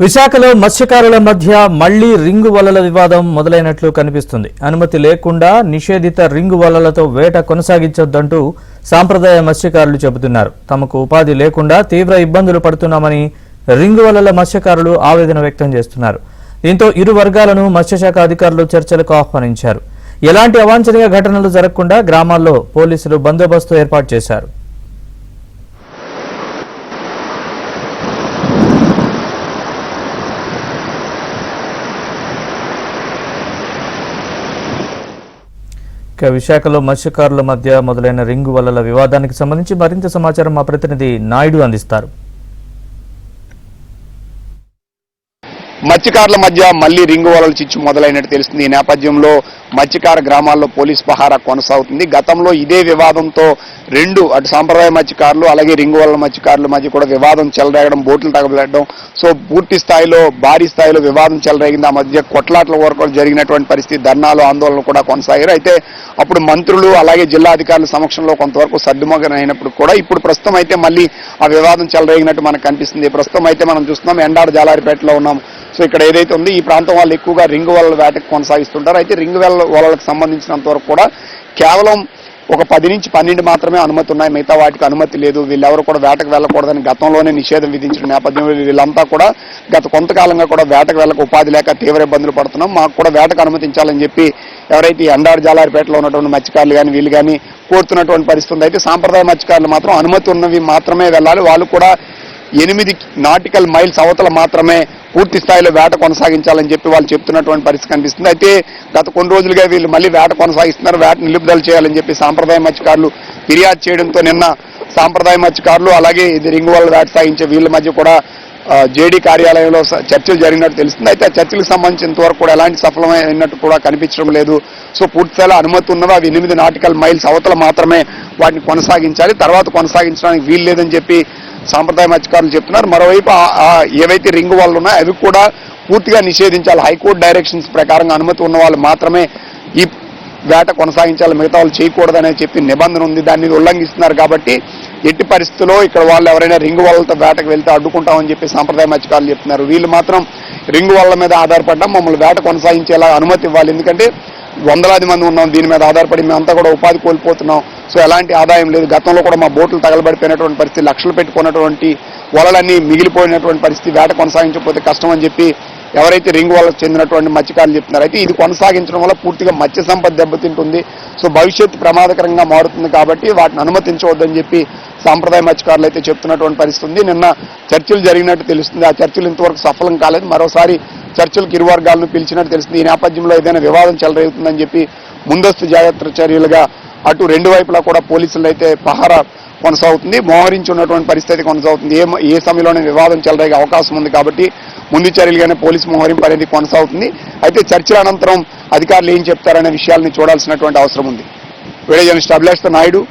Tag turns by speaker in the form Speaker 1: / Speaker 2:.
Speaker 1: విశాఖలో మత్స్యకారుల మధ్య మళ్లీ రింగు వలల వివాదం మొదలైనట్లు కనిపిస్తుంది. అనుమతి లేకుండా నిషేధిత రింగు వలలతో వేట కొనసాగించొద్దంటూ సాంప్రదాయ మత్స్యకారులు చెబుతున్నారు. తమకు ఉపాధి లేకుండా తీవ్ర ఇబ్బందులు పడుతున్నామని రింగు వలల మత్స్యకారులు ఆవేదన వ్యక్తం చేస్తున్నారు. దీంతో ఇరు వర్గాలను మత్స్యశాఖ అధికారులు చర్చలకు ఆహ్వానించారు. ఎలాంటి అవాంఛనీయ ఘటనలు జరగకుండా గ్రామాల్లో పోలీసులు బందోబస్తు ఏర్పాటు చేశారు. విశాఖలో మత్స్యకారుల మధ్య మొదలైన రింగు వలల వివాదానికి సంబంధించి మరింత సమాచారం మా ప్రతినిధి నాయుడు అందిస్తారు.
Speaker 2: మత్స్యకారుల మధ్య మళ్లీ రింగు వలల చిచ్చు మొదలైనట్టు తెలుస్తుంది. ఈ నేపథ్యంలో మత్స్యకార గ్రామాల్లో పోలీస్ పహారా కొనసాగుతుంది. గతంలో ఇదే వివాదంతో అటు సాంప్రదాయ మత్స్యకారులు అలాగే రింగు వలల మత్స్యకారుల మధ్య కూడా వివాదం చెలరేగడం, బోట్లు తగలడం, సో పూర్తి స్థాయిలో భారీ స్థాయిలో వివాదం చెలరేగింది. ఆ మధ్య కొట్లాట్ల వరకు జరిగినటువంటి పరిస్థితి, ధర్నాలు, ఆందోళనలు కూడా కొనసాగారు. అయితే అప్పుడు మంత్రులు అలాగే జిల్లా అధికారుల సమక్షంలో కొంతవరకు సర్దుమగనైనప్పుడు కూడా ఇప్పుడు ప్రస్తుతం అయితే మళ్ళీ ఆ వివాదం చెలరేగినట్టు మనకు కనిపిస్తుంది. ప్రస్తుతం అయితే మనం చూస్తున్నాం, ఎండాడ జాలారిపేటలో ఉన్నాం. సో ఇక్కడ ఏదైతే ఉంది ఈ ప్రాంతం వాళ్ళు ఎక్కువగా రింగు వలల వేటకు కొనసాగిస్తుంటారు. అయితే రింగు వలలకు సంబంధించినంత వరకు కూడా కేవలం ఒక 10 నుంచి 12 మాత్రమే అనుమతి ఉన్నాయి, మిగతా వాటికి అనుమతి లేదు. వీళ్ళెవరు కూడా వేటకు వెళ్ళకూడదని గతంలోనే నిషేధం విధించిన నేపథ్యంలో వీళ్ళంతా కూడా గత కొంతకాలంగా కూడా వేటకు వెళ్ళక ఉపాధి లేక తీవ్ర ఇబ్బందులు పడుతున్నాం, మాకు కూడా వేటకు అనుమతించాలని చెప్పి ఎవరైతే ఎండాడు జాలారిపేటలో ఉన్నటువంటి మత్స్యకారులు కానీ వీళ్ళు కానీ కోరుతున్నటువంటి పరిస్థితి ఉంది. అయితే సాంప్రదాయ మత్స్యకారులు మాత్రం అనుమతి ఉన్నవి మాత్రమే వెళ్ళాలి, వాళ్ళు కూడా 8 నాటికల్ మైల్స్ అవతల మాత్రమే పూర్తి స్థాయిలో వేట కొనసాగించాలని చెప్పి వాళ్ళు చెప్తున్నటువంటి పరిస్థితి కనిపిస్తుంది. అయితే గత కొన్ని రోజులుగా వీళ్ళు మళ్ళీ వేట కొనసాగిస్తున్నారు, వేట నిలుపుదల చేయాలని చెప్పి సాంప్రదాయ మత్స్యకారులు ఫిర్యాదు చేయడంతో నిన్న సాంప్రదాయ మత్స్యకారులు అలాగే ఇది రింగు వలల వేట సాగించే వీళ్ళ మధ్య కూడా జేడీ కార్యాలయంలో చర్చలు జరిగినట్టు తెలుస్తుంది. అయితే ఆ చర్చలకు సంబంధించినంత వరకు కూడా ఎలాంటి సఫలమైనట్టు కూడా కనిపించడం లేదు. సో పూర్తిస్థాయిలో అనుమతి ఉన్నవి అవి 8 నాటికల్ మైల్స్ అవతల మాత్రమే వాటిని కొనసాగించాలి, తర్వాత కొనసాగించడానికి వీలు లేదని చెప్పి సాంప్రదాయ మత్స్యకారులు చెప్తున్నారు. మరోవైపు ఏవైతే రింగు వలలు ఉన్నాయో అవి కూడా పూర్తిగా నిషేధించాలి, హైకోర్టు డైరెక్షన్స్ ప్రకారంగా అనుమతి ఉన్న వాళ్ళు మాత్రమే ఈ వేట కొనసాగించాలి, మిగతా వాళ్ళు చేయకూడదని చెప్పి నిబంధన ఉంది. దాన్ని ఉల్లంఘిస్తున్నారు కాబట్టి ఎట్టి పరిస్థితుల్లో ఇక్కడ వాళ్ళు ఎవరైనా రింగు వలలతో వేటకు వెళ్తే అడ్డుకుంటామని చెప్పి సాంప్రదాయ మత్స్యకారులు చెప్తున్నారు. వీళ్ళు మాత్రం రింగు వలల మీద ఆధారపడ్డా మమ్మల్ని వేట కొనసాగించేలా అనుమతి ఇవ్వాలి, ఎందుకంటే వందలాది మంది ఉన్నాం, దీని మీద ఆధారపడి మేమంతా కూడా ఉపాధి కోల్పోతున్నాం, సో ఎలాంటి ఆదాయం లేదు. గతంలో కూడా మా బోట్లు తగలబడిపోయినటువంటి పరిస్థితి, లక్షలు పెట్టుకున్నటువంటి వలలన్నీ మిగిలిపోయినటువంటి పరిస్థితి, వేట కొనసాగించకపోతే కష్టం అని చెప్పి ఎవరైతే రింగు వలకు చెందినటువంటి మత్స్యకారులు చెప్తున్నారు. అయితే ఇది కొనసాగించడం వల్ల పూర్తిగా మత్స్య సంపద దెబ్బతింటుంది, సో భవిష్యత్తు ప్రమాదకరంగా మారుతుంది కాబట్టి వాటిని అనుమతించవద్దని చెప్పి సాంప్రదాయ మత్స్యకారులు అయితే చెప్తున్నటువంటి పరిస్థితి ఉంది. నిన్న చర్చలు జరిగినట్టు తెలుస్తుంది, ఆ చర్చలు ఇంతవరకు సఫలం కాలేదు. మరోసారి చర్చలకు ఇరు వర్గాలను పిలిచినట్టు తెలుస్తుంది. ఈ నేపథ్యంలో ఏదైనా వివాదం చెలరేగుతుందని చెప్పి ముందస్తు జాగ్రత్త చర్యలుగా అటు రెండు వైపులా కూడా పోలీసులు అయితే పహారా కొనసాగుతుంది, మోహరించి ఉన్నటువంటి పరిస్థితి కొనసాగుతుంది. ఏ సమయంలోనే వివాదం చెలరేగే అవకాశం ఉంది కాబట్టి ముందు చర్యలుగానే పోలీసు మోహరింపు అనేది కొనసాగుతుంది. అయితే చర్చల అనంతరం అధికారులు ఏం చెప్తారనే విషయాల్ని చూడాల్సినటువంటి అవసరం ఉంది. Video journalist అభిలాష్తో Naidu,